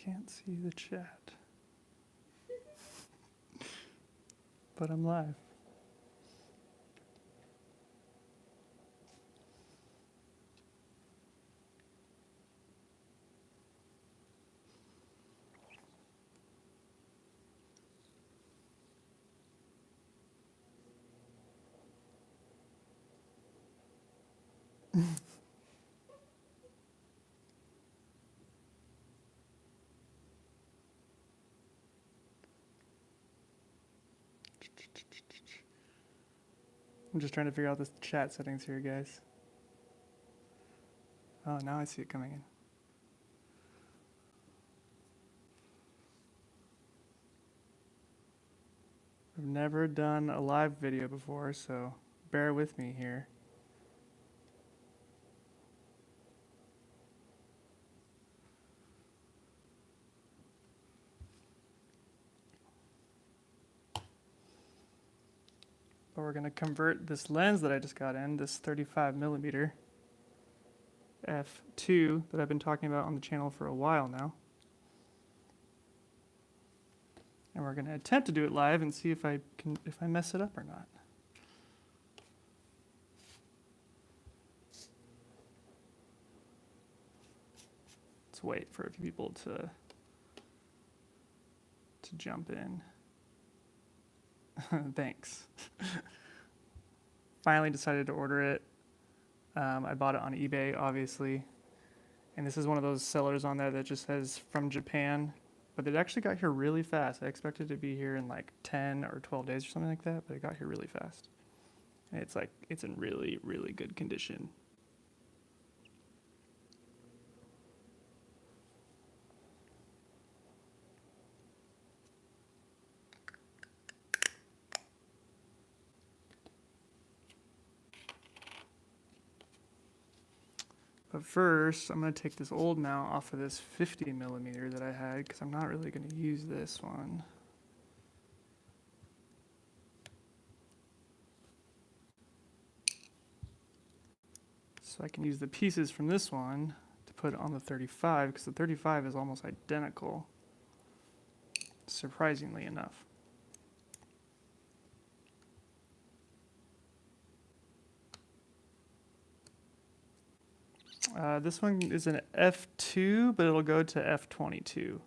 Can't see the chat. But I'm live. I'm just trying to figure out the chat settings here, guys. Oh, now I see it coming in. I've never done a live video before, so bear with me here. But we're going to convert this lens that I just got in, this 35mm f2 that I've been talking about on the channel for a while now. And we're going to attempt to do it live and see if I mess it up or not. Let's wait for a few people to jump in. Thanks. Finally decided to order it. I bought it on eBay, obviously. And this is one of those sellers on there that just says from Japan. But it actually got here really fast. I expected it to be here in like 10 or 12 days or something like that, but it got here really fast. And it's in really, really good condition. But first, I'm going to take this old mount off of this 50mm that I had because I'm not really going to use this one. So I can use the pieces from this one to put on the 35 because the 35 is almost identical, surprisingly enough. This one is an f2, but it'll go to f22.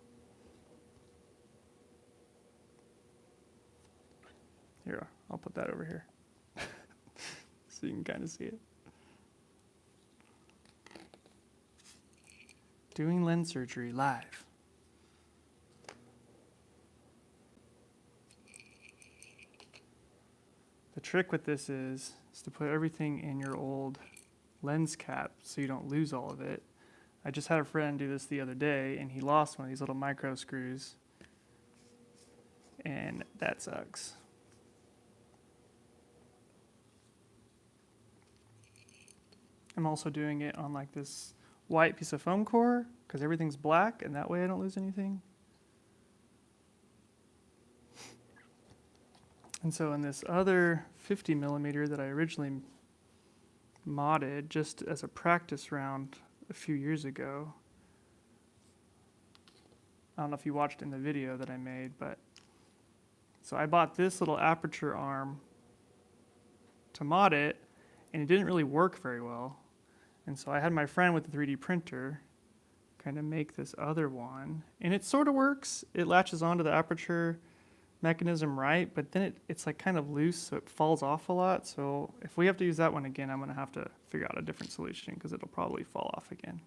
Here, I'll put that over here so you can kind of see it. Doing lens surgery live. The trick with this is to put everything in your old lens cap so you don't lose all of it. I just had a friend do this the other day and he lost one of these little micro screws and that sucks. I'm also doing it on like this white piece of foam core because everything's black and that way I don't lose anything. And so in this other 50mm that I originally modded just as a practice round a few years ago. I don't know if you watched in the video that I made, but so I bought this little aperture arm to mod it, and it didn't really work very well. And so I had my friend with the 3D printer kind of make this other one, and it sort of works. It latches onto the aperture mechanism right, but then it's like kind of loose, so it falls off a lot. So if we have to use that one again, I'm going to have to figure out a different solution because it'll probably fall off again.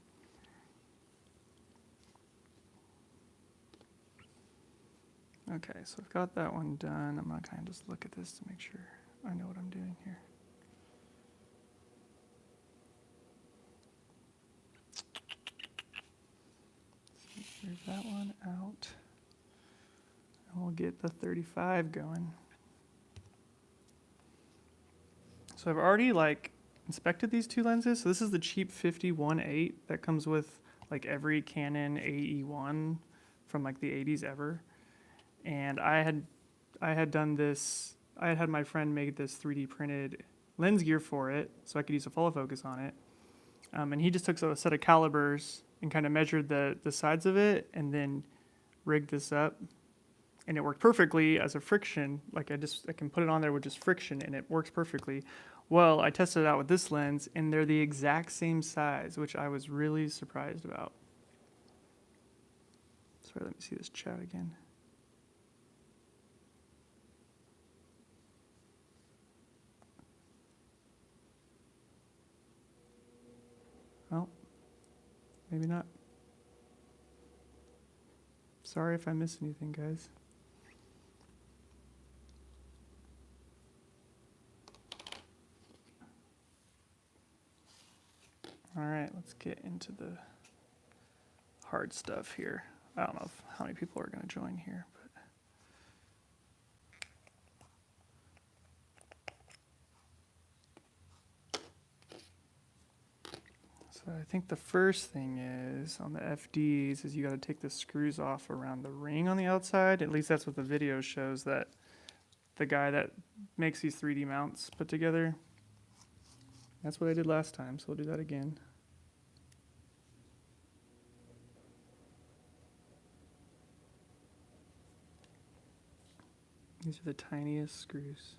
Okay, so I've got that one done. I'm going to kind of just look at this to make sure I know what I'm doing here. Move that one out. And we'll get the 35 going. So I've already inspected these two lenses. So this is the cheap 50-1.8 that comes with like every Canon AE1 from like the 80s ever. And I had done this. I had my friend make this 3D printed lens gear for it, so I could use a follow focus on it. And he just took a set of calibers and kind of measured the sides of it and then rigged this up. And it worked perfectly as a friction. Like I can put it on there with just friction and it works perfectly. Well, I tested it out with this lens and they're the exact same size, which I was really surprised about. Sorry, let me see this chat again. Well, maybe not. Sorry if I missed anything, guys. All right, let's get into the hard stuff here. I don't know how many people are going to join here, but so I think the first thing is on the FDs is you got to take the screws off around the ring on the outside. At least that's what the video shows, that the guy that makes these 3D mounts put together. That's what I did last time, so we'll do that again. These are the tiniest screws.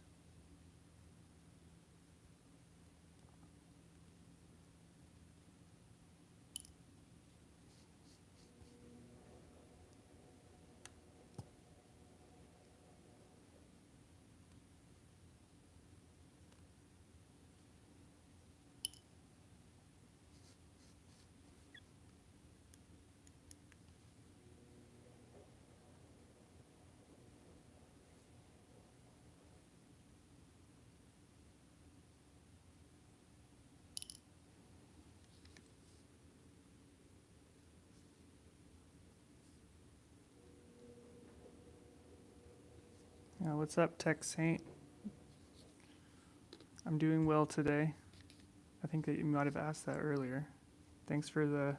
What's up, Tech Saint? I'm doing well today. I think that you might have asked that earlier. Thanks for the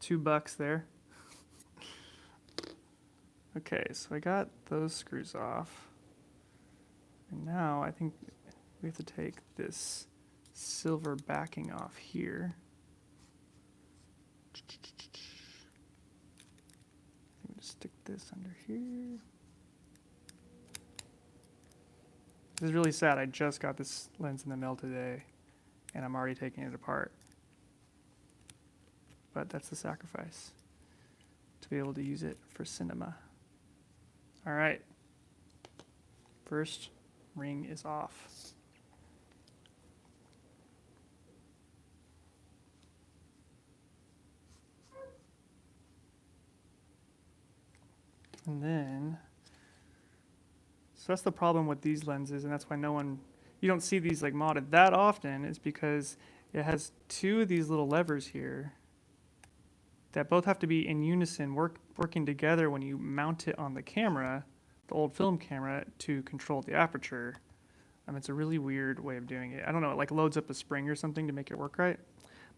$2 there. Okay, so I got those screws off. And now I think we have to take this silver backing off here. I think we just stick this under here. This is really sad. I just got this lens in the mail today, and I'm already taking it apart. But that's the sacrifice, to be able to use it for cinema. All right. First ring is off. And then, so that's the problem with these lenses, and that's why you don't see these like modded that often, is because it has two of these little levers here that both have to be in unison, working together when you mount it on the camera, the old film camera, to control the aperture. It's a really weird way of doing it. I don't know, it like loads up a spring or something to make it work right,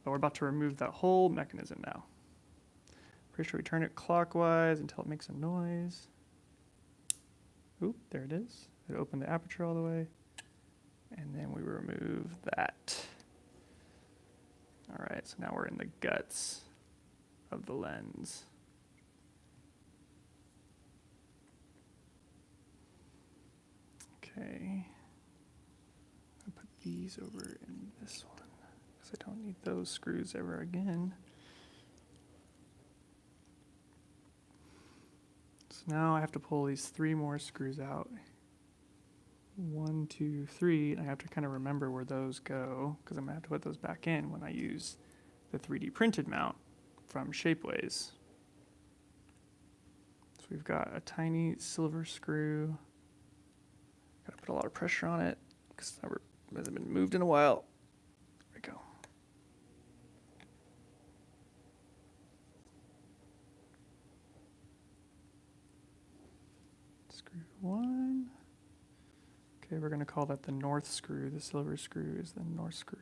but we're about to remove that whole mechanism now. Pretty sure we turn it clockwise until it makes a noise. Oop, there it is. It opened the aperture all the way. And then we remove that. All right, so now we're in the guts of the lens. Okay. I'll put these over in this one, because I don't need those screws ever again. So now I have to pull these 3 more screws out. 1, 2, 3, and I have to kind of remember where those go, because I'm going to have to put those back in when I use the 3D printed mount from Shapeways. So we've got a tiny silver screw. Got to put a lot of pressure on it, because it hasn't been moved in a while. There we go. Screw 1. Okay, we're going to call that the north screw. The silver screw is the north screw.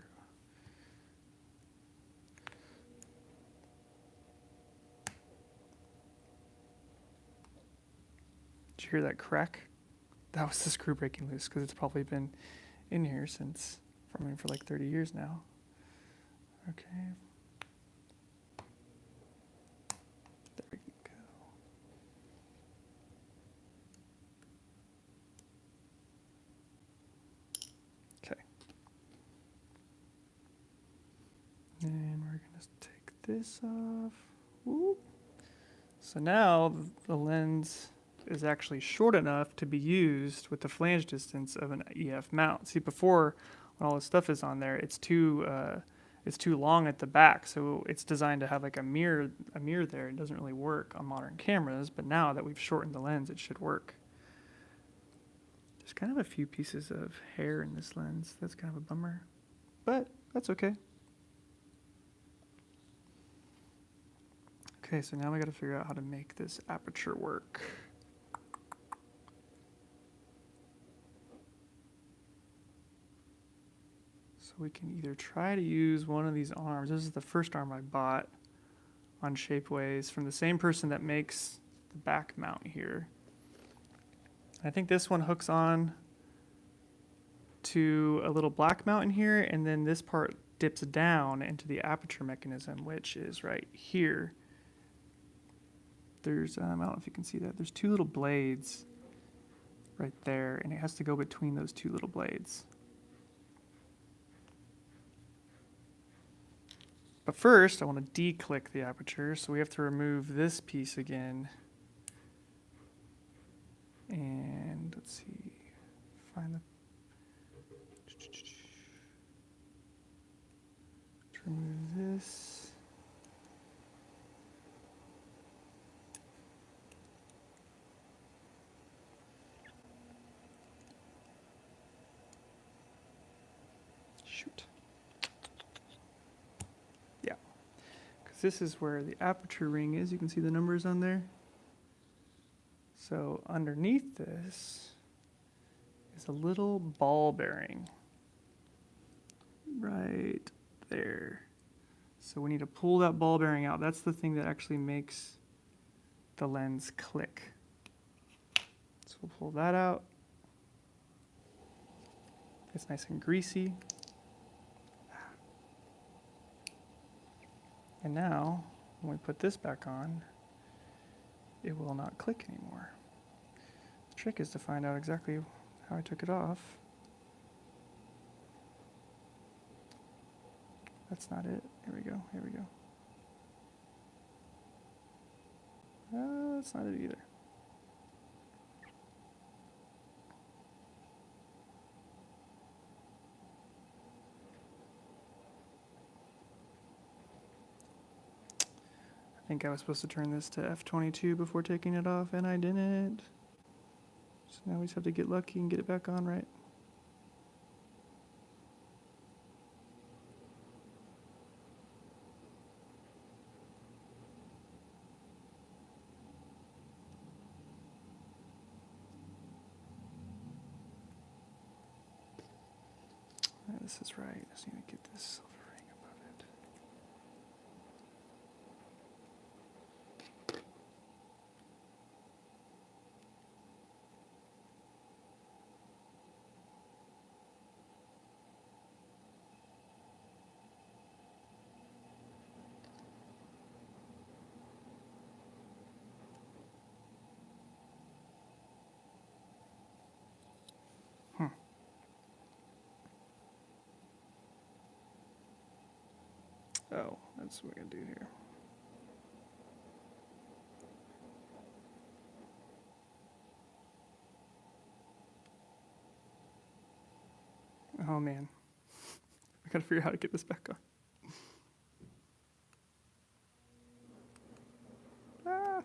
Did you hear that crack? That was the screw breaking loose, because it's probably been in here for like 30 years now. Okay. this off. Whoop. So now the lens is actually short enough to be used with the flange distance of an EF mount. See, before when all this stuff is on there, it's too long at the back, so it's designed to have like a mirror there. It doesn't really work on modern cameras, but now that we've shortened the lens, it should work. There's kind of a few pieces of hair in this lens. That's kind of a bummer, but that's okay. Okay, so now we got to figure out how to make this aperture work. So we can either try to use one of these arms. This is the first arm I bought on Shapeways from the same person that makes the back mount here. I think this one hooks on to a little black mount in here, and then this part dips down into the aperture mechanism, which is right here. There's, I don't know if you can see that, there's two little blades right there, and it has to go between those two little blades. But first, I want to declick the aperture, so we have to remove this piece again. And let's see, find the, let's remove this. Shoot. Yeah, because this is where the aperture ring is. You can see the numbers on there. So underneath this is a little ball bearing right there. So we need to pull that ball bearing out. That's the thing that actually makes the lens click. So we'll pull that out. It's nice and greasy. And now, when we put this back on, it will not click anymore. The trick is to find out exactly how I took it off. That's not it. Here we go, here we go. That's not it either. I think I was supposed to turn this to f22 before taking it off, and I didn't. So now we just have to get lucky and get it back on right. This is right. I just need to get this silver ring above it. Oh, that's what we're going to do here. Oh man, I got to figure out how to get this back on. Ah.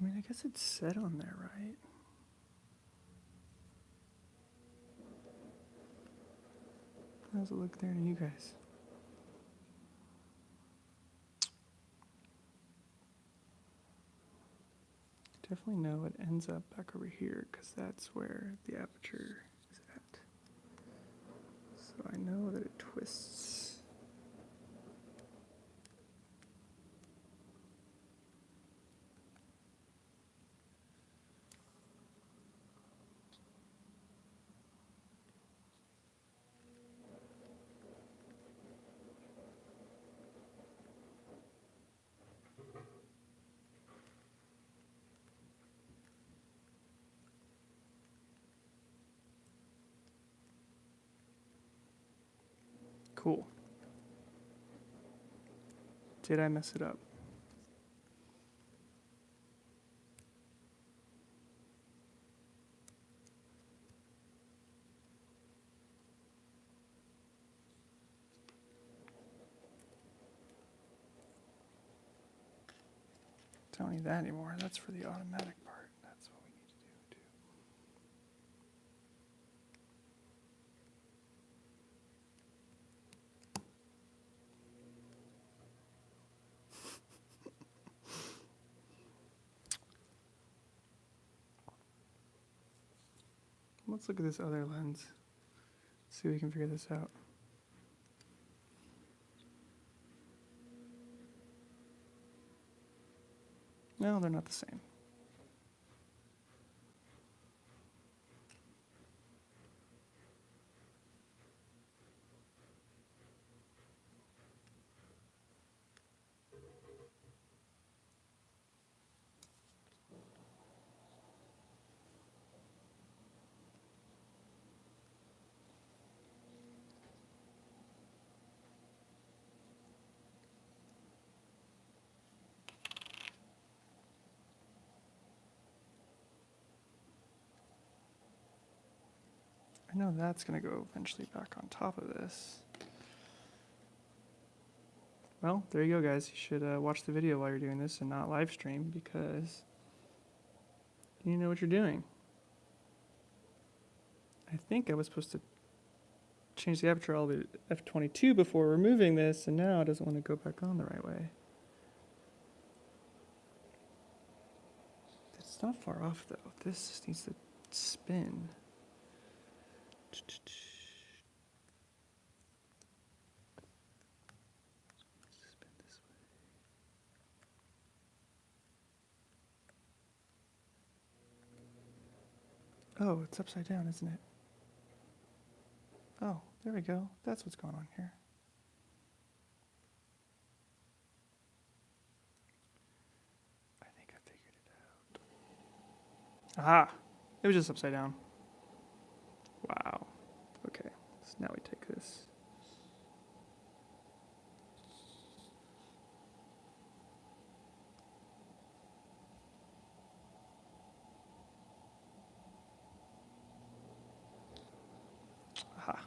I mean, I guess it's set on there, right? How does it look there to you guys? Definitely know it ends up back over here because that's where the aperture is at. So I know that it twists. Cool. Did I mess it up? Don't need that anymore. That's for the automatic part. That's what we need to do too. Let's look at this other lens. See if we can figure this out. No, they're not the same. I know that's going to go eventually back on top of this. Well, there you go, guys. You should watch the video while you're doing this and not live stream because you know what you're doing. I think I was supposed to change the aperture all the way to f22 before removing this, and now it doesn't want to go back on the right way. It's not far off, though. This just needs to spin. Oh, it's upside down, isn't it? Oh, there we go. That's what's going on here. I think I figured it out. Aha! It was just upside down. Wow. Okay, so now we take this. Aha.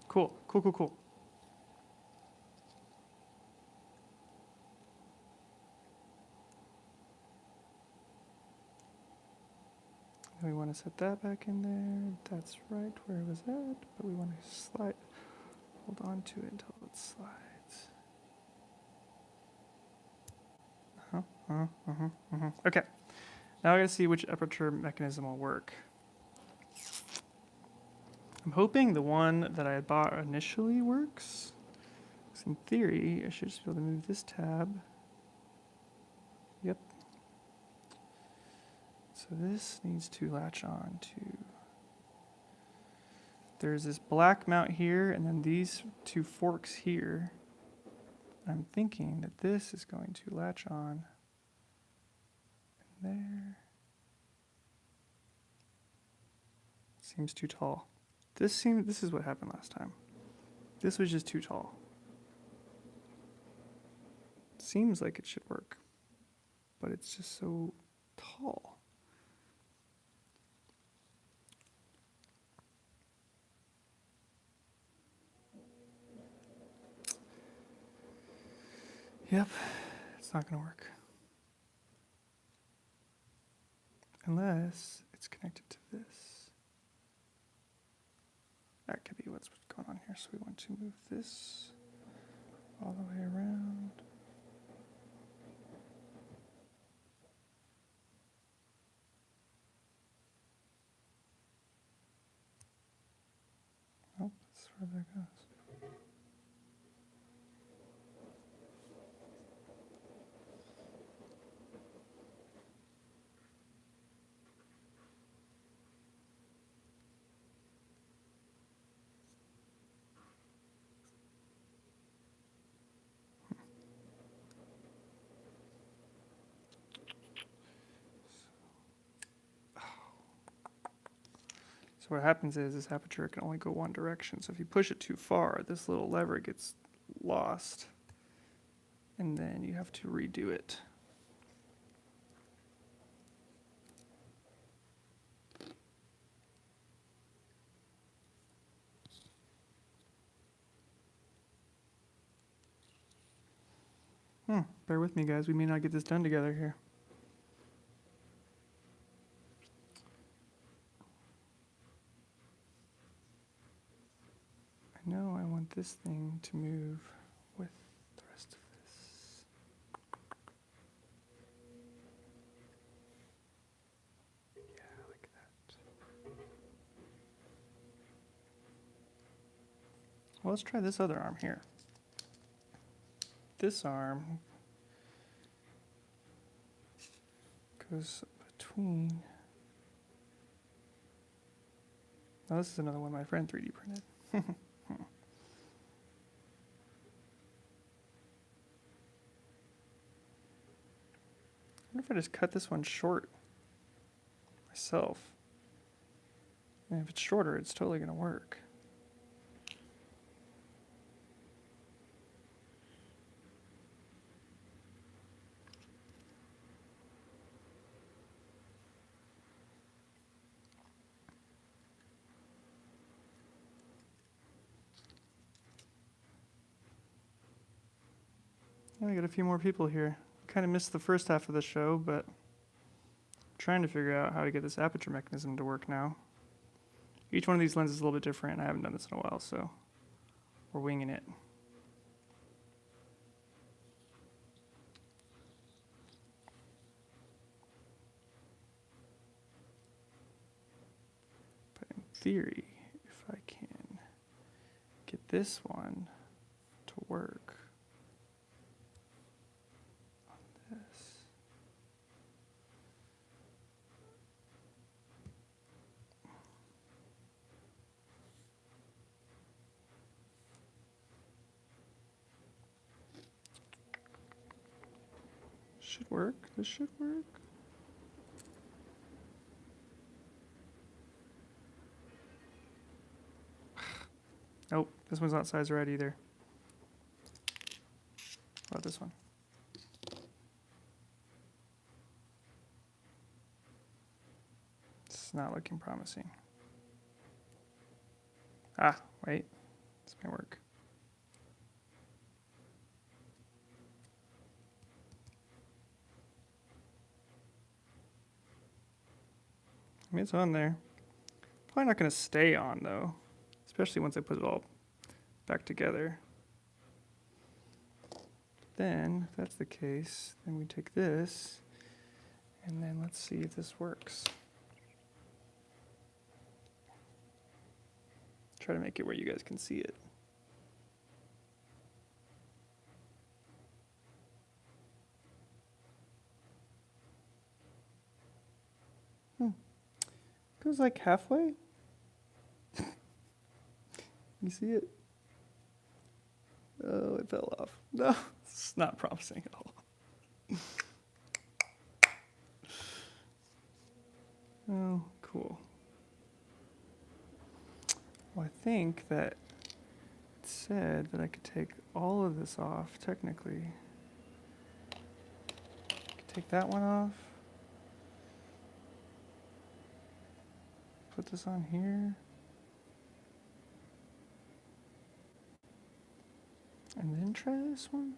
Cool, cool, cool, cool. We want to set that back in there. That's right where it was at, but we want to slide, hold on to it until it slides. Okay, now I gotta see which aperture mechanism will work. I'm hoping the one that I had bought initially works. Because in theory, I should just be able to move this tab. Yep. So this needs to latch on to. There's this black mount here, and then these two forks here. I'm thinking that this is going to latch on in there. Seems too tall. This is what happened last time. This was just too tall. Seems like it should work, but it's just so tall. Yep, it's not going to work. Unless it's connected to this. That could be what's going on here. So we want to move this all the way around. Oh, that's where that goes. So what happens is this aperture can only go one direction. So if you push it too far, this little lever gets lost. And then you have to redo it. Bear with me, guys. We may not get this done together here. I know I want this thing to move with the rest of this. Yeah, like that. Well, let's try this other arm here. This arm goes between. Now this is another one my friend 3D printed. I wonder if I just cut this one short myself. And if it's shorter, it's totally going to work. Yeah, we got a few more people here. Kind of missed the first half of the show, but I'm trying to figure out how to get this aperture mechanism to work now. Each one of these lenses is a little bit different, and I haven't done this in a while, so we're winging it. But in theory, if I can get this one to work on this. Should work. This should work. Nope, this one's not size right either. What about this one? It's not looking promising. Ah, wait. This might work. I mean, it's on there. Probably not going to stay on, though. Especially once I put it all back together. Then, if that's the case, then we take this, and then let's see if this works. Try to make it where you guys can see it. Goes like halfway. You see it? Oh, it fell off. No, it's not promising at all. Oh, cool. Well, I think that it said that I could take all of this off, technically. I could take that one off. Put this on here. And then try this one.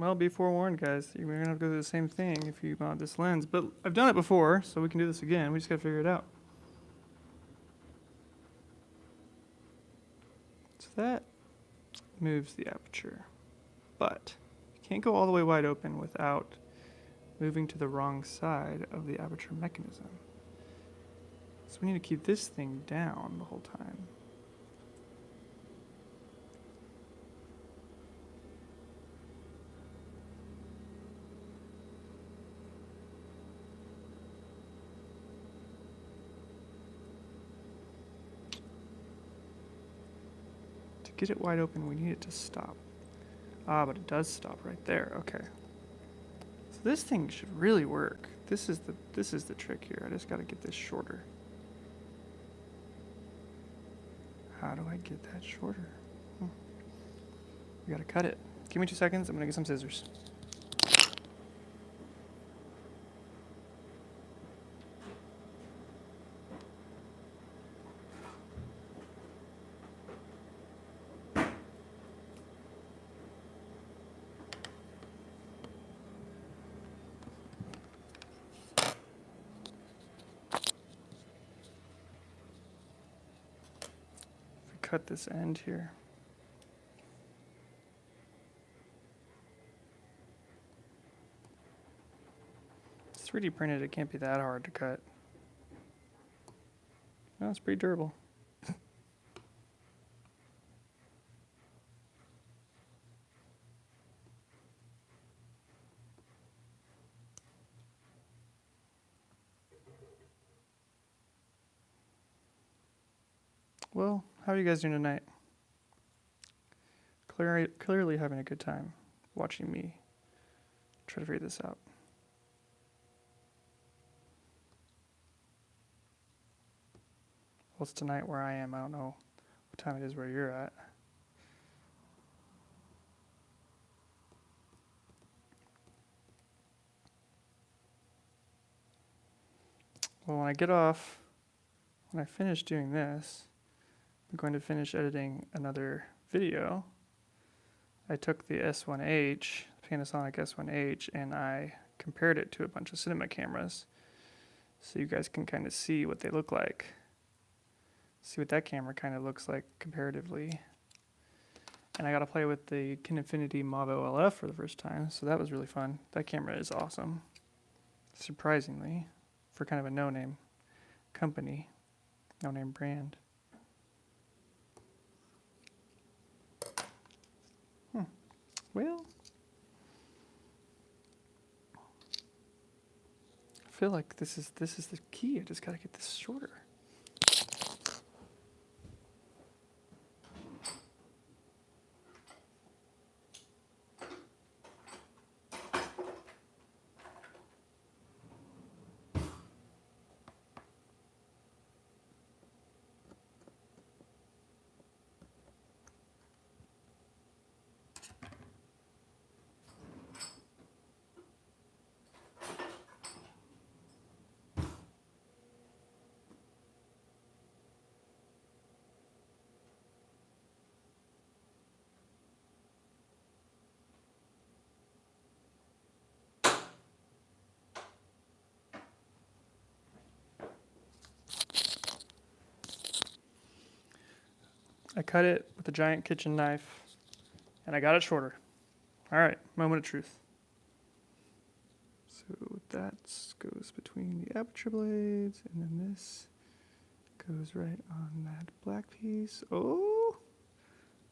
Well, be forewarned, guys. You're going to have to go through the same thing if you mount this lens. But I've done it before, so we can do this again. We just got to figure it out. So that moves the aperture. But you can't go all the way wide open without moving to the wrong side of the aperture mechanism. So we need to keep this thing down the whole time. To get it wide open, we need it to stop. Ah, but it does stop right there. Okay. So this thing should really work. This is the trick here. I just got to get this shorter. How do I get that shorter? We got to cut it. Give me 2 seconds. I'm going to get some scissors. Cut this end here. It's 3D printed, it can't be that hard to cut. No, it's pretty durable. Well, how are you guys doing tonight? Clearly having a good time watching me try to figure this out. Well, it's tonight where I am. I don't know what time it is where you're at. Well, when I finish doing this, I'm going to finish editing another video. I took the S1H, Panasonic S1H, and I compared it to a bunch of cinema cameras so you guys can kind of see what they look like. See what that camera kind of looks like comparatively. And I got to play with the Canon FD Mavo LF for the first time, so that was really fun. That camera is awesome, surprisingly, for kind of a no-name company, no-name brand. Well, I feel like this is the key. I just got to get this shorter. I cut it with a giant kitchen knife, and I got it shorter. All right, moment of truth. So that goes between the aperture blades, and then this goes right on that black piece. Oh,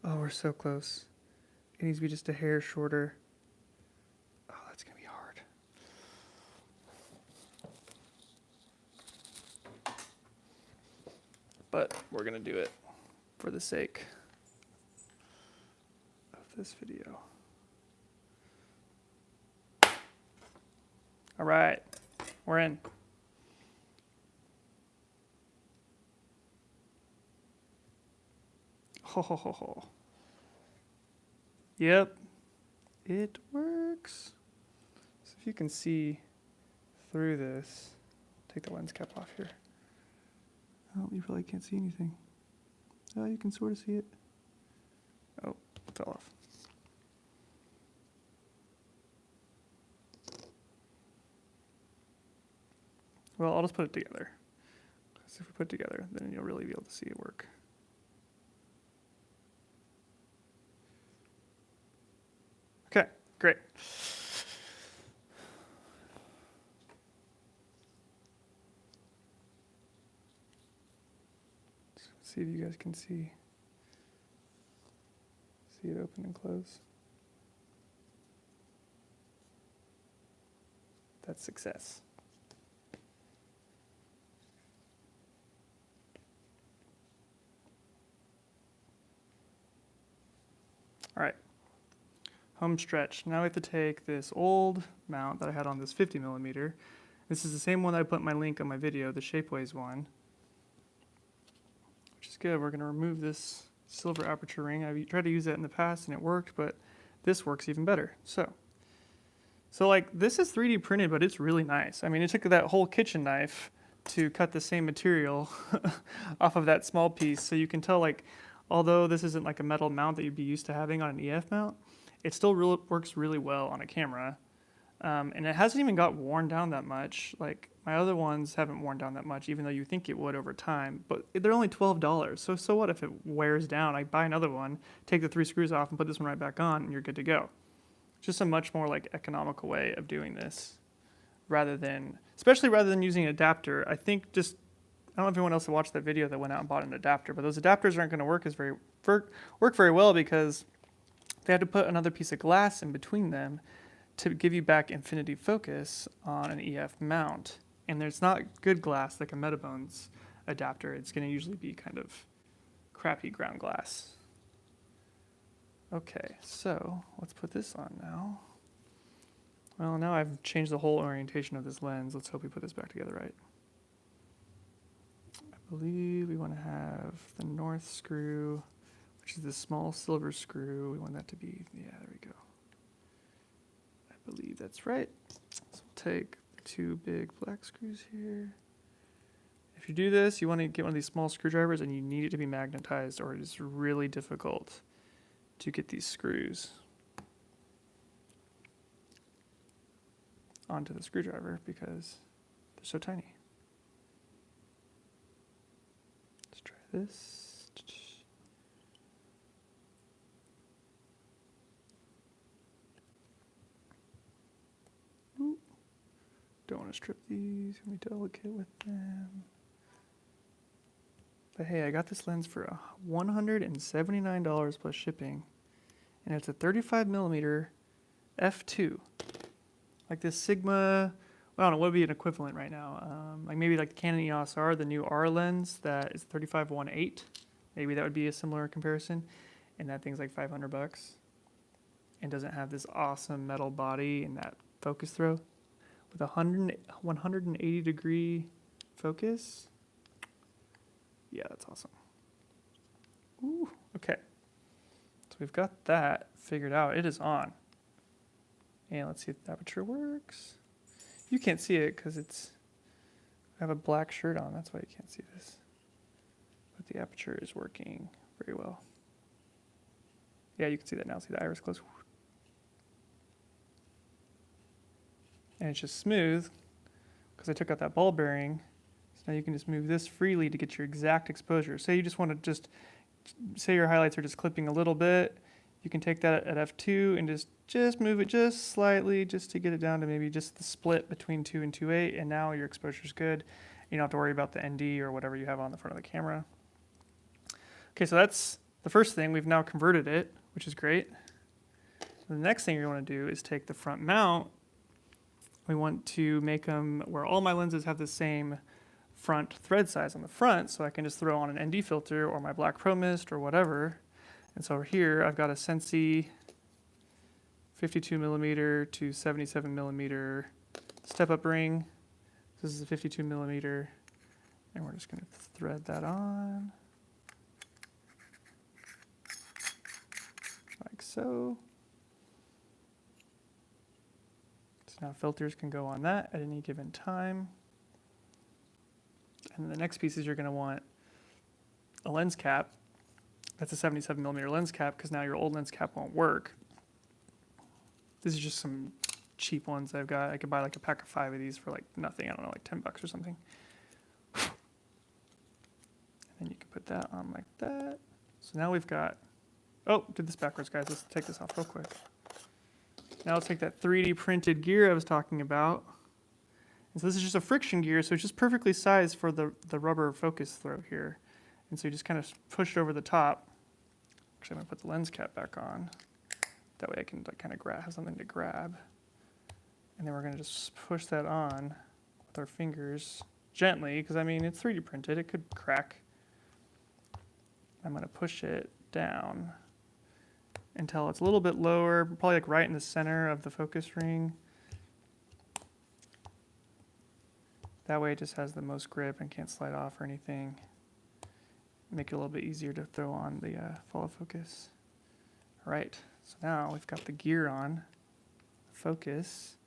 we're so close. It needs to be just a hair shorter. Oh, that's gonna be hard. But we're gonna do it for the sake of this video. All right, we're in. Ho ho ho ho. Yep, it works. So if you can see through this, take the lens cap off here. Oh, you probably can't see anything. Oh, you can sort of see it. Oh, it fell off. Well, I'll just put it together. So if we put it together, then you'll really be able to see it work. Okay, great. Let's see if you guys can see it open and close. That's success. All right, home stretch. Now we have to take this old mount that I had on this 50 millimeter. This is the same one that I put in my link on my video, the Shapeways one, which is good. We're gonna remove this silver aperture ring. I've tried to use that in the past and it worked, but this works even better. So like this is 3D printed, but it's really nice. I mean, it took that whole kitchen knife to cut the same material off of that small piece. So you can tell, like, although this isn't like a metal mount that you'd be used to having on an EF mount, it still works really well on a camera. And it hasn't even got worn down that much. Like my other ones haven't worn down that much, even though you think it would over time. But they're only $12. So what if it wears down? I buy another one, take the 3 screws off, and put this one right back on, and you're good to go. Just a much more like economical way of doing this, especially rather than using an adapter. I think I don't know if anyone else watched that video that went out and bought an adapter, but those adapters aren't going to work very well because they had to put another piece of glass in between them to give you back infinity focus on an EF mount. And there's not good glass like a Metabones adapter. It's going to usually be kind of crappy ground glass. Okay, so let's put this on now. Well, now I've changed the whole orientation of this lens. Let's hope we put this back together right. I believe we want to have the north screw, which is the small silver screw. We want that to be, yeah, there we go. I believe that's right. So we'll take the 2 big black screws here. If you do this, you want to get one of these small screwdrivers and you need it to be magnetized or it is really difficult to get these screws onto the screwdriver because they're so tiny. Let's try this. Ooh. Don't want to strip these, be delicate with them. But hey, I got this lens for $179 plus shipping, and it's a 35 millimeter f2. Like this Sigma, well, I don't know, what would be an equivalent right now? Like maybe like the Canon EOS R, the new R lens that is 35-1.8. Maybe that would be a similar comparison. And that thing's like $500 and doesn't have this awesome metal body and that focus throw with 180 degree focus. Yeah, that's awesome. Ooh, okay. So we've got that figured out. It is on. And let's see if the aperture works. You can't see it because I have a black shirt on. That's why you can't see this. But the aperture is working very well. Yeah, you can see that now. See the iris close. And it's just smooth because I took out that ball bearing. So now you can just move this freely to get your exact exposure. Say you just want to say your highlights are just clipping a little bit. You can take that at f2 and just move it just slightly just to get it down to maybe just the split between 2 and 2.8, and now your exposure is good. You don't have to worry about the ND or whatever you have on the front of the camera. Okay, so that's the first thing. We've now converted it, which is great. The next thing you want to do is take the front mount. We want to make them where all my lenses have the same front thread size on the front, so I can just throw on an ND filter or my black Pro Mist or whatever. And so over here, I've got a Sensi 52 millimeter to 77 millimeter step-up ring. This is a 52 millimeter, and we're just going to thread that on like so. So now filters can go on that at any given time. And then the next piece is you're going to want a lens cap. That's a 77 millimeter lens cap because now your old lens cap won't work. This is just some cheap ones I've got. I could buy like a pack of 5 of these for like nothing. I don't know, like $10 or something. And then you can put that on like that. So now we've got, oh, did this backwards, guys. Let's take this off real quick. Now let's take that 3D printed gear I was talking about. And so this is just a friction gear, so it's just perfectly sized for the rubber focus throw here. And so you just kind of push it over the top. Actually, I'm going to put the lens cap back on. That way I can like kind of have something to grab. And then we're going to just push that on with our fingers gently, because I mean, it's 3D printed. It could crack. I'm going to push it down until it's a little bit lower, probably like right in the center of the focus ring. That way it just has the most grip and can't slide off or anything. Make it a little bit easier to throw on the follow focus. All right, so now we've got the gear on, focus,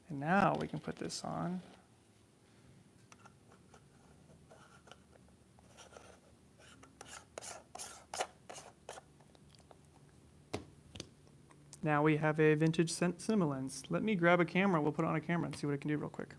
and now we can put this on. Now we have a vintage cinema lens. Let me grab a camera, we'll put it on a camera and see what it can do real quick.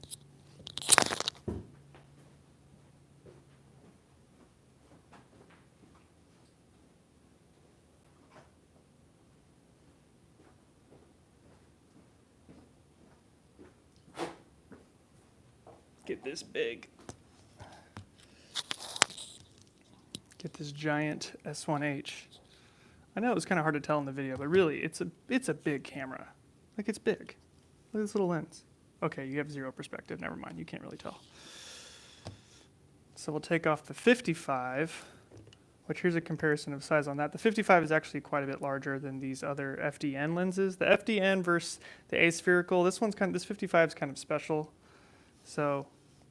Get this big. Get this giant S1H. I know it was kind of hard to tell in the video, but really, it's a big camera. Like, it's big. Look at this little lens. Okay, you have 0 perspective. Never mind, you can't really tell. So we'll take off the 55, which here's a comparison of size on that. The 55 is actually quite a bit larger than these other FDN lenses. The FDN versus the aspherical, this 55 is kind of special. So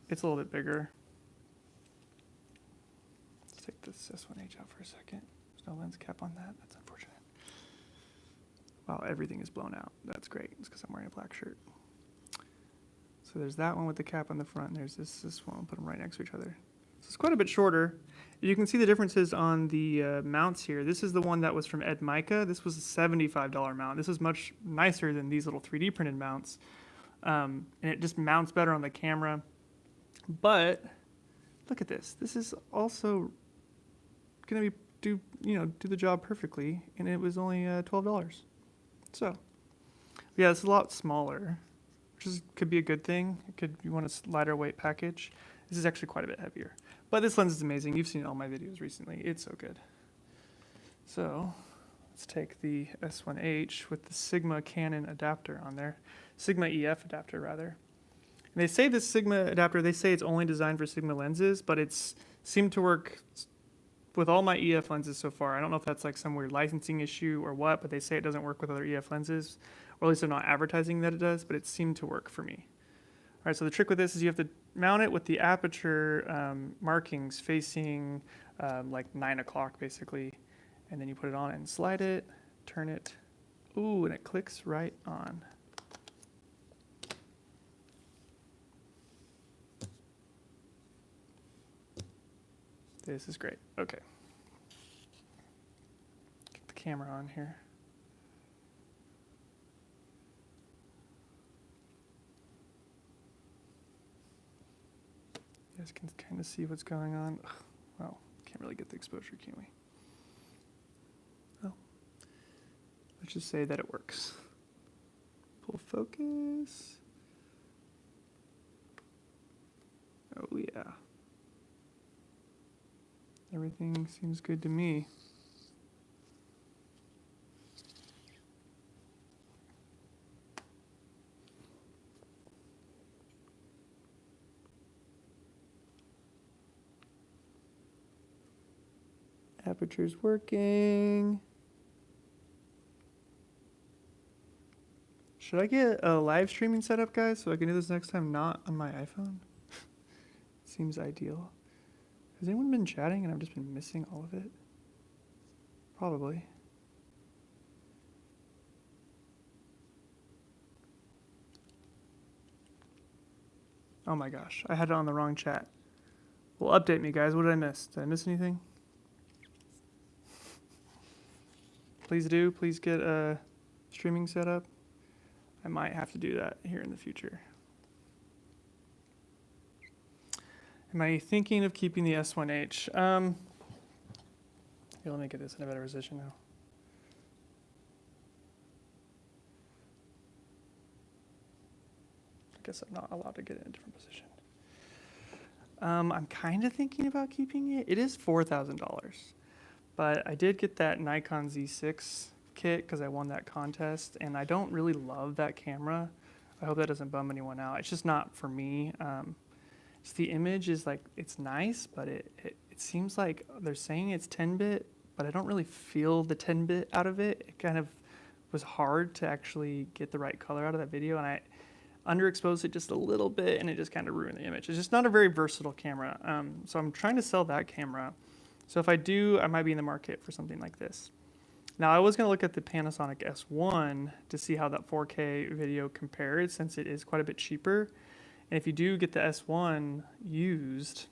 it's a little bit bigger. Let's take this S1H out for a second. There's no lens cap on that. That's unfortunate. Wow, everything is blown out. That's great. It's because I'm wearing a black shirt. So there's that one with the cap on the front. And there's this one. I'll put them right next to each other. So it's quite a bit shorter. You can see the differences on the mounts here. This is the one that was from Ed Mica. This was a $75 mount. This is much nicer than these little 3D printed mounts. And it just mounts better on the camera. But look at this. This is also going to do the job perfectly, and it was only $12. So yeah, it's a lot smaller, which could be a good thing. You want a lighter weight package. This is actually quite a bit heavier. But this lens is amazing. You've seen all my videos recently. It's so good. So let's take the S1H with the Sigma Canon adapter on there. Sigma EF adapter, rather. And they say this Sigma adapter, they say it's only designed for Sigma lenses, but it's seemed to work with all my EF lenses so far. I don't know if that's like some weird licensing issue or what, but they say it doesn't work with other EF lenses, or at least they're not advertising that it does, but it seemed to work for me. All right, so the trick with this is you have to mount it with the aperture markings facing like 9 o'clock basically, and then you put it on and slide it, turn it, ooh, and it clicks right on. This is great. Okay. Get the camera on here. You guys can kind of see what's going on. Ugh, well, can't really get the exposure, can we? Oh. Let's just say that it works. Pull focus. Oh, yeah. Everything seems good to me. Aperture's working. Should I get a live streaming setup, guys, so I can do this next time not on my iPhone? Seems ideal. Has anyone been chatting and I've just been missing all of it? Probably. Oh my gosh, I had it on the wrong chat. Well, update me, guys. What did I miss? Did I miss anything? Please do. Please get a streaming set up. I might have to do that here in the future. Am I thinking of keeping the S1H? Here, let me get this in a better position now. I guess I'm not allowed to get it in a different position. I'm kind of thinking about keeping it. It is $4,000, but I did get that Nikon Z6 kit because I won that contest, and I don't really love that camera. I hope that doesn't bum anyone out. It's just not for me. Just the image is like, it's nice, but it seems like they're saying it's 10-bit, but I don't really feel the 10-bit out of it. It kind of was hard to actually get the right color out of that video, and I underexposed it just a little bit, and it just kind of ruined the image. It's just not a very versatile camera. So I'm trying to sell that camera. So if I do, I might be in the market for something like this. Now, I was going to look at the Panasonic S1 to see how that 4K video compares, since it is quite a bit cheaper. And if you do get the S1 used,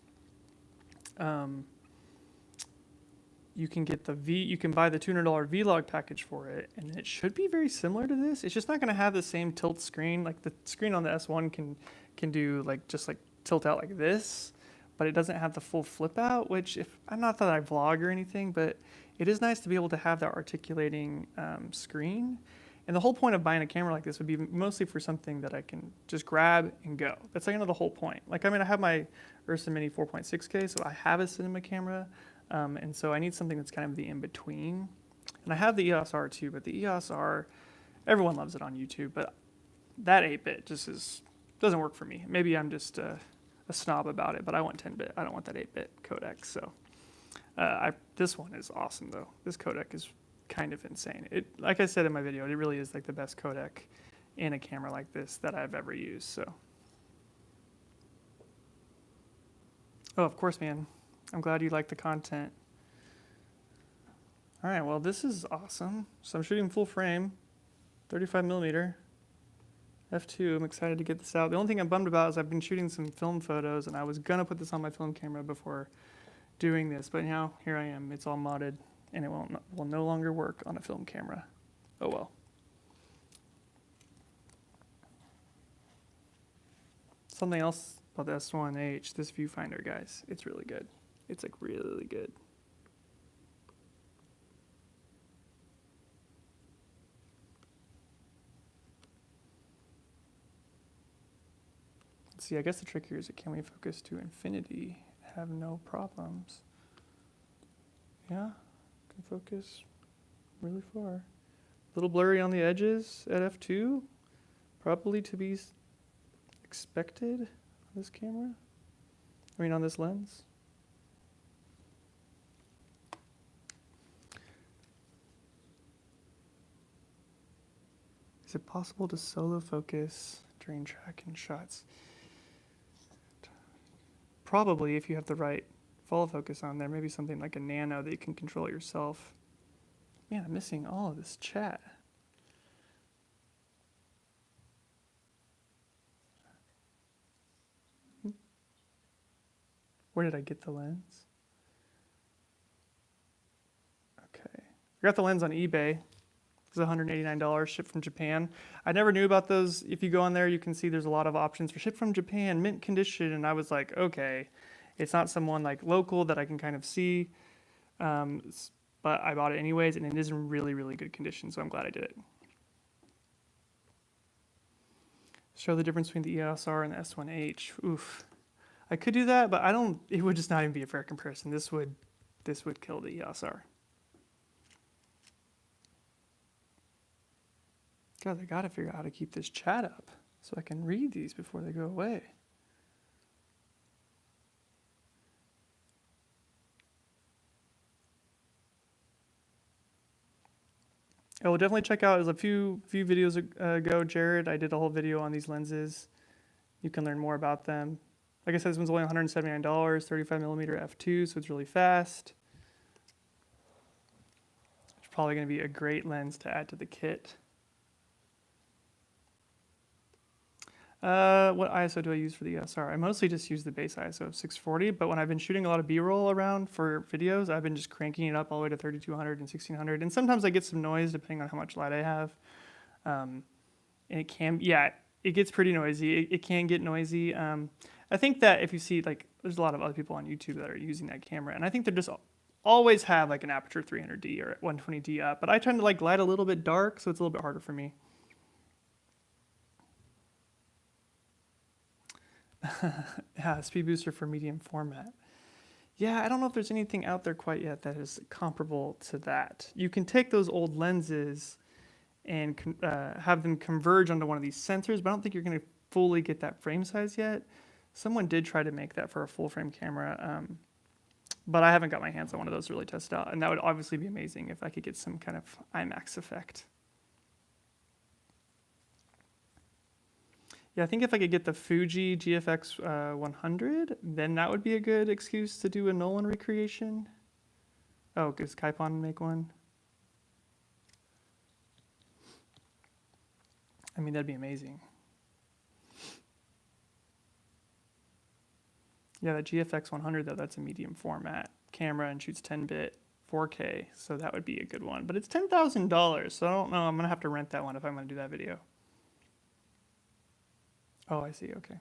you can get you can buy the $200 vlog package for it, and it should be very similar to this. It's just not going to have the same tilt screen. Like the screen on the S1 can do just tilt out like this, but it doesn't have the full flip out, which I'm not that I vlog or anything, but it is nice to be able to have that articulating screen. And the whole point of buying a camera like this would be mostly for something that I can just grab and go. That's the whole point. I have my Ursa Mini 4.6K, so I have a cinema camera. And so I need something that's kind of the in-between. And I have the EOS R too, but the EOS R, everyone loves it on YouTube, but that 8-bit just doesn't work for me. Maybe I'm just a snob about it, but I want 10-bit. I don't want that 8-bit codec. So this one is awesome, though. This codec is kind of insane. Like I said in my video, it really is the best codec in a camera like this that I've ever used. So, oh, of course, man. I'm glad you like the content. All right, well, this is awesome. So I'm shooting full frame, 35mm, f2. I'm excited to get this out. The only thing I'm bummed about is I've been shooting some film photos, and I was gonna put this on my film camera before doing this, but now here I am. It's all modded, and it will no longer work on a film camera. Oh well. Something else about the S1H, this viewfinder, guys, it's really good. It's really good. Let's see, I guess the trick here is can we focus to infinity, have no problems? Yeah, can focus really far. A little blurry on the edges at f2, probably to be expected on this camera. On this lens. Is it possible to solo focus during tracking shots? Probably, if you have the right follow focus on there. Maybe something like a nano that you can control yourself. Man, I'm missing all of this chat. Where did I get the lens? Okay. I got the lens on eBay. It's $189 shipped from Japan. I never knew about those. If you go on there, you can see there's a lot of options for ship from Japan, mint condition, and I was like, okay, it's not someone local that I can kind of see, but I bought it anyways, and it is in really, really good condition, so I'm glad I did it. Show the difference between the EOS R and the S1H. Oof. I could do that, but it would just not even be a fair comparison. This would kill the EOS R. God, I gotta figure out how to keep this chat up so I can read these before they go away. I will definitely check out, as a few videos ago, Jared, I did a whole video on these lenses. You can learn more about them. Like I said, this one's only $179, 35mm f2, so it's really fast. It's probably gonna be a great lens to add to the kit. What ISO do I use for the ESR? I mostly just use the base ISO of 640, but when I've been shooting a lot of B-roll around for videos, I've been just cranking it up all the way to 3200 and 1600, and sometimes I get some noise depending on how much light I have. And and it can, yeah, it gets pretty noisy. It can get noisy. I think that if you see, like, there's a lot of other people on YouTube that are using that camera, and I think they're just always have like an Aperture 300D or 120D up, but I tend to like light a little bit dark, so it's a little bit harder for me. Yeah, speed booster for medium format. Yeah, I don't know if there's anything out there quite yet that is comparable to that. You can take those old lenses and have them converge onto one of these sensors, but I don't think you're going to fully get that frame size yet. Someone did try to make that for a full frame camera, but I haven't got my hands on one of those to really test out, and that would obviously be amazing if I could get some kind of IMAX effect. Yeah, I think if I could get the Fuji GFX 100, then that would be a good excuse to do a Nolan recreation. Oh, does Kaipon make one? I mean, that'd be amazing. Yeah, the GFX 100, though, that's a medium format camera and shoots 10-bit 4K, so that would be a good one. But it's $10,000, so I don't know. I'm going to have to rent that one if I'm going to do that video. Oh, I see. Okay.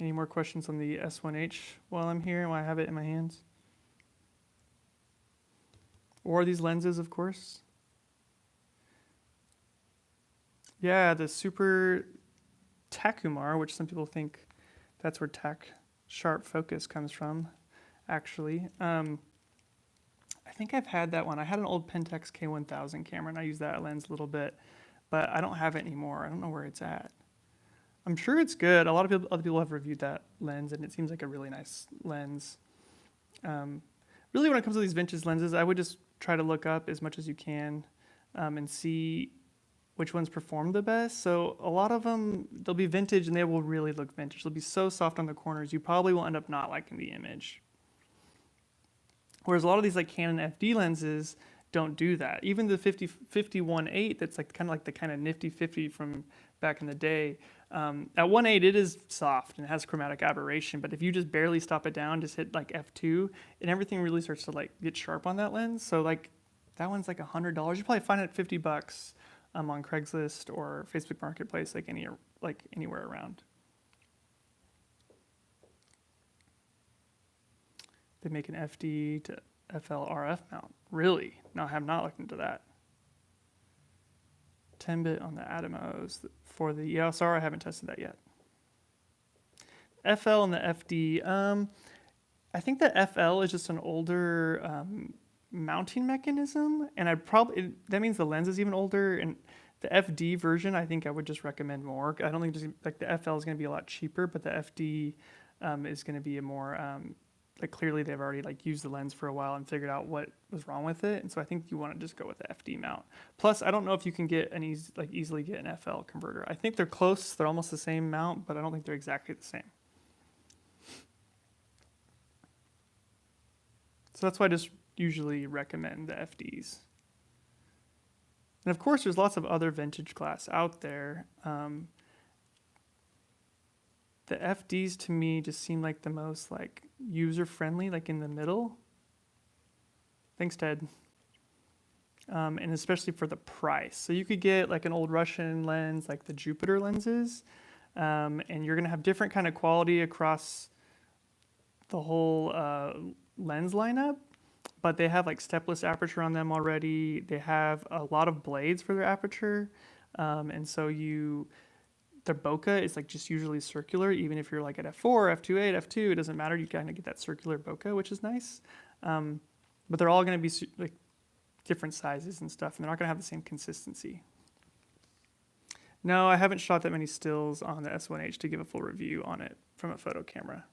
Any more questions on the S1H while I'm here and while I have it in my hands? Or these lenses, of course. Yeah, the Super Takumar, which some people think that's where tack sharp focus comes from, actually. I think I've had that one. I had an old Pentax K1000 camera, and I used that lens a little bit, but I don't have it anymore. I don't know where it's at. I'm sure it's good. A lot of people, other people have reviewed that lens, and it seems like a really nice lens. Really, when it comes to these vintage lenses, I would just try to look up as much as you can and see which ones perform the best. So a lot of them, they'll be vintage, and they will really look vintage. They'll be so soft on the corners, you probably will end up not liking the image. Whereas a lot of these like Canon FD lenses don't do that. Even the 50-1.8, that's like kind of the kind of nifty 50 from back in the day. At 1.8, it is soft and it has chromatic aberration. But if you just barely stop it down, just hit like F2, and everything really starts to like get sharp on that lens. So like that one's like $100. You probably find it at $50 on Craigslist or Facebook Marketplace, like anywhere around. They make an FD to FL-RF mount. Really? No, I have not looked into that. 10-bit on the Atomos. For the EOS R, I haven't tested that yet. FL and the FD. I think the FL is just an older mounting mechanism, and that means the lens is even older. And the FD version, I think I would just recommend more. I don't think like the FL is going to be a lot cheaper, but the FD is going to be a more like clearly they've already like used the lens for a while and figured out what was wrong with it, and so I think you want to just go with the FD mount. Plus, I don't know if you can get easily get an FL converter. I think they're close; they're almost the same mount, but I don't think they're exactly the same. So that's why I just usually recommend the FDs. And of course, there's lots of other vintage glass out there. The FDs to me just seem like the most like user-friendly, like in the middle. Thanks, Ted. And especially for the price. So you could get like an old Russian lens, like the Jupiter lenses, and you're gonna have different kind of quality across the whole lens lineup, but they have like stepless aperture on them already. They have a lot of blades for their aperture, and so their bokeh is like just usually circular, even if you're like at f4, f2.8, f2, it doesn't matter. You kind of get that circular bokeh, which is nice. But they're all going to be like different sizes and stuff, and they're not going to have the same consistency. No, I haven't shot that many stills on the S1H to give a full review on it from a photo camera.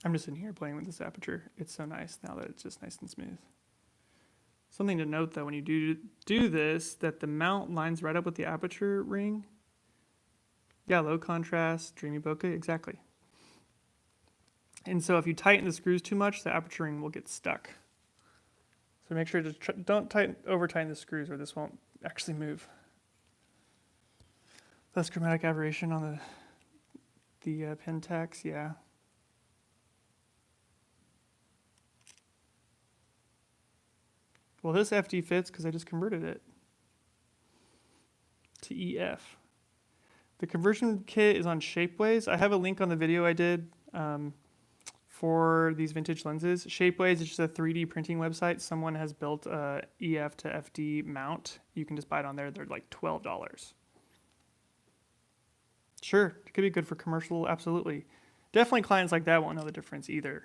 I'm just in here playing with this aperture. It's so nice now that it's just nice and smooth. Something to note though, when you do this, that the mount lines right up with the aperture ring. Yeah, low contrast, dreamy bokeh, exactly. And so if you tighten the screws too much, the aperture ring will get stuck. So make sure to don't over tighten the screws or this won't actually move. Less chromatic aberration on the The Pentax, yeah. Well, this FD fits because I just converted it to EF. The conversion kit is on Shapeways. I have a link on the video I did for these vintage lenses. Shapeways is just a 3D printing website. Someone has built a EF to FD mount. You can just buy it on there. They're like $12. Sure, it could be good for commercial, absolutely. Definitely clients like that won't know the difference either.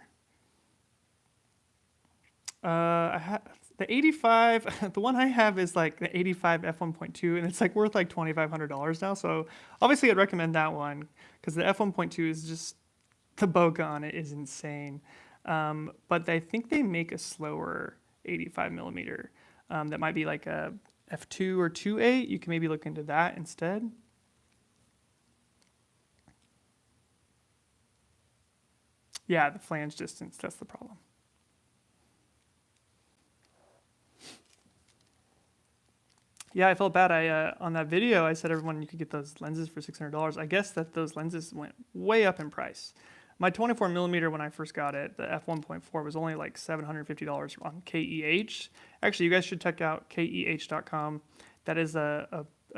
The 85, the one I have is like the 85 f1.2, and it's like worth like $2,500 now. So obviously I'd recommend that one because the f1.2 is just, the bokeh on it is insane. But I think they make a slower 85 millimeter that might be like a f2 or 2.8. You can maybe look into that instead. Yeah, the flange distance, that's the problem. Yeah, I felt bad. On that video, I said everyone you could get those lenses for $600. I guess that those lenses went way up in price. My 24 millimeter when I first got it, the f1.4 was only like $750 on KEH. Actually, you guys should check out keh.com. That is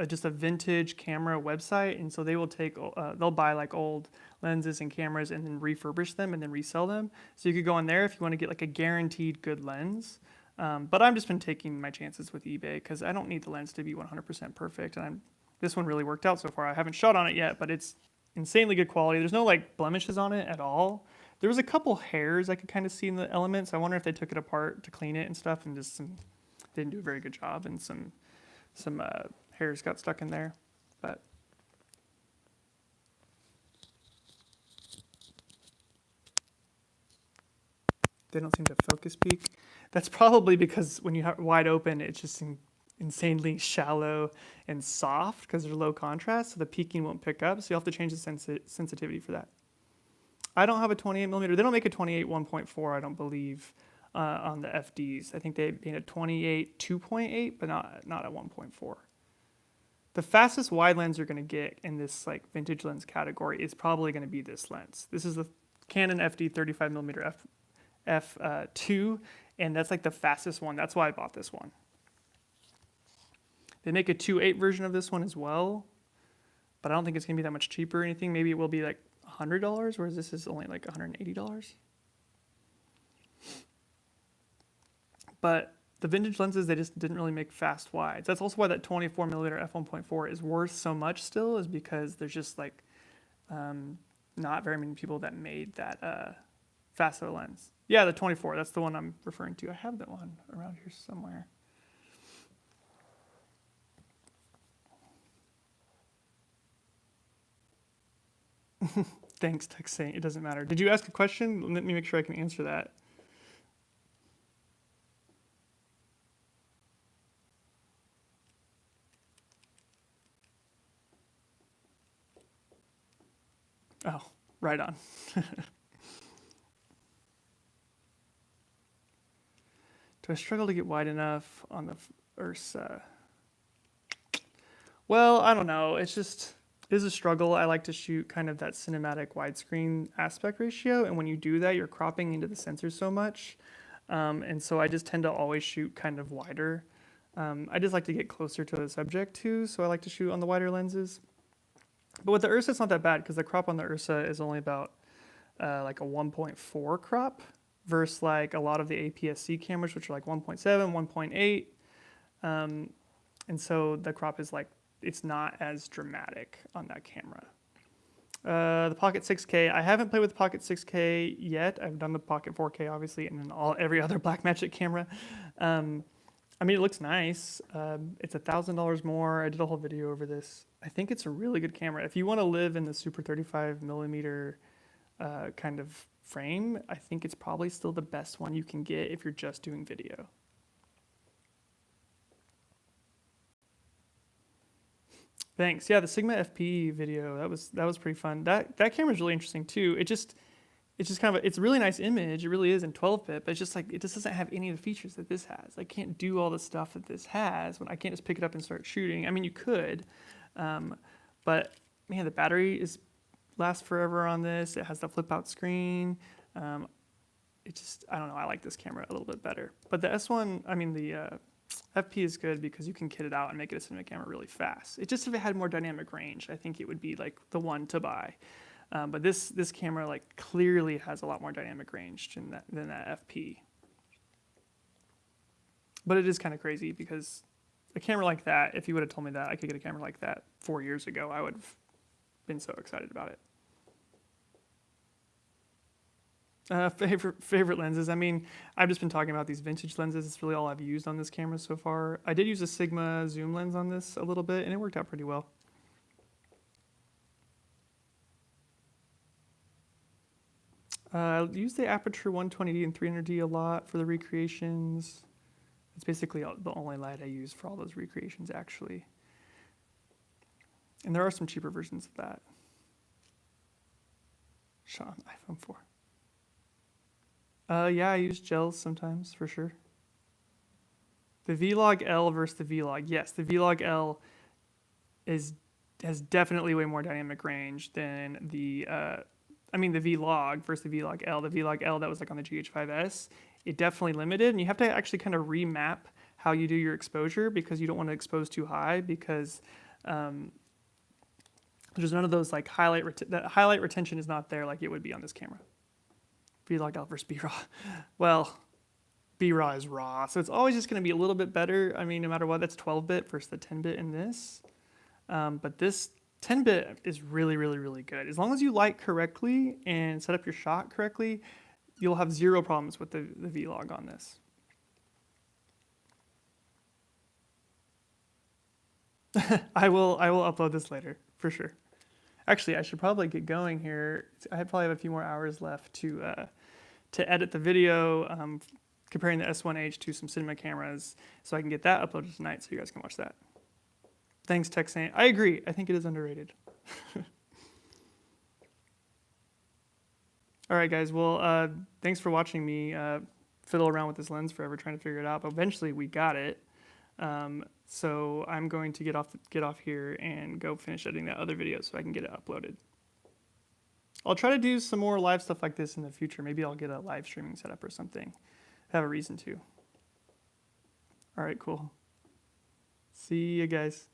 just a vintage camera website, and so they will take they'll buy like old lenses and cameras and then refurbish them and then resell them. So you could go on there if you want to get like a guaranteed good lens. But I've just been taking my chances with eBay because I don't need the lens to be 100% perfect. And this one really worked out so far. I haven't shot on it yet, but it's insanely good quality. There's no like blemishes on it at all. There was a couple hairs I could kind of see in the elements. I wonder if they took it apart to clean it and stuff and just didn't do a very good job and some hairs got stuck in there. But they don't seem to focus peak. That's probably because when you have wide open, it's just insanely shallow and soft because they're low contrast, so the peaking won't pick up. So you'll have to change the sensitivity for that. I don't have a 28 millimeter. They don't make a 28 1.4, I don't believe, on the FDs. I think they made a 28 2.8, but not a 1.4. The fastest wide lens you're going to get in this like vintage lens category is probably going to be this lens. This is the Canon FD 35 millimeter f2, and that's like the fastest one. That's why I bought this one. They make a 2.8 version of this one as well, but I don't think it's gonna be that much cheaper or anything. Maybe it will be like $100, whereas this is only like $180. But the vintage lenses, they just didn't really make fast wides. That's also why that 24 millimeter f1.4 is worth so much still, is because there's just like not very many people that made that faster lens. Yeah, the 24, that's the one I'm referring to. I have that one around here somewhere. Thanks, text saying it doesn't matter. Did you ask a question? Let me make sure I can answer that. Oh, right on. Do I struggle to get wide enough on the Ursa? Well, I don't know. It is a struggle. I like to shoot kind of that cinematic widescreen aspect ratio, and when you do that, you're cropping into the sensor so much, and so I just tend to always shoot kind of wider. I just like to get closer to the subject too, so I like to shoot on the wider lenses. But with the Ursa, it's not that bad because the crop on the Ursa is only about like a 1.4 crop versus like a lot of the APS-C cameras, which are like 1.7, 1.8. And so the crop is like, it's not as dramatic on that camera. The Pocket 6K, I haven't played with the Pocket 6K yet. I've done the Pocket 4K, obviously, and then every other Blackmagic camera. I mean, it looks nice. It's $1,000 more. I did a whole video over this. I think it's a really good camera. If you want to live in the super 35 millimeter kind of frame, I think it's probably still the best one you can get if you're just doing video. Thanks. Yeah, the Sigma FP video, that was pretty fun. That camera is really interesting too. It's just kind of it's a really nice image. It really is in 12-bit, but it's just like it just doesn't have any of the features that this has. I can't do all the stuff that this has. When I can't just pick it up and start shooting. I mean, you could, but man, the battery is lasts forever on this. It has the flip out screen. I don't know, I like this camera a little bit better. But the S1, I mean the FP is good because you can kit it out and make it a cinema camera really fast. It just, if it had more dynamic range, I think it would be like the one to buy. But this camera like clearly has a lot more dynamic range than that FP. But it is kind of crazy because a camera like that, if you would have told me that I could get a camera like that 4 years ago, I would have been so excited about it. Favorite lenses. I mean, I've just been talking about these vintage lenses. It's really all I've used on this camera so far. I did use a Sigma zoom lens on this a little bit, and it worked out pretty well. I use the Aperture 120D and 300D a lot for the recreations. It's basically the only light I use for all those recreations, actually. And there are some cheaper versions of that. Sean, iPhone 4. Yeah, I use gels sometimes, for sure. The Vlog L versus the Vlog. Yes, the Vlog L has definitely way more dynamic range than the Vlog versus the Vlog L. The Vlog L that was like on the GH5S, it definitely limited, and you have to actually kind of remap how you do your exposure because you don't want to expose too high because there's none of those like highlight retention is not there like it would be on this camera. Vlog L versus B-RAW. Well, B-RAW is raw, so it's always just going to be a little bit better. I mean, no matter what, that's 12-bit versus the 10-bit in this. But this 10-bit is really, really, really good. As long as you light correctly and set up your shot correctly, you'll have zero problems with the Vlog on this. I will upload this later, for sure. Actually, I should probably get going here. I probably have a few more hours left to edit the video, comparing the S1H to some cinema cameras, so I can get that uploaded tonight so you guys can watch that. Thanks, Texan. I agree. I think it is underrated. All right, guys. Well, thanks for watching me fiddle around with this lens forever, trying to figure it out. But eventually, we got it. So I'm going to get off here and go finish editing that other video so I can get it uploaded. I'll try to do some more live stuff like this in the future. Maybe I'll get a live streaming setup or something. Have a reason to. All right, cool. See you guys.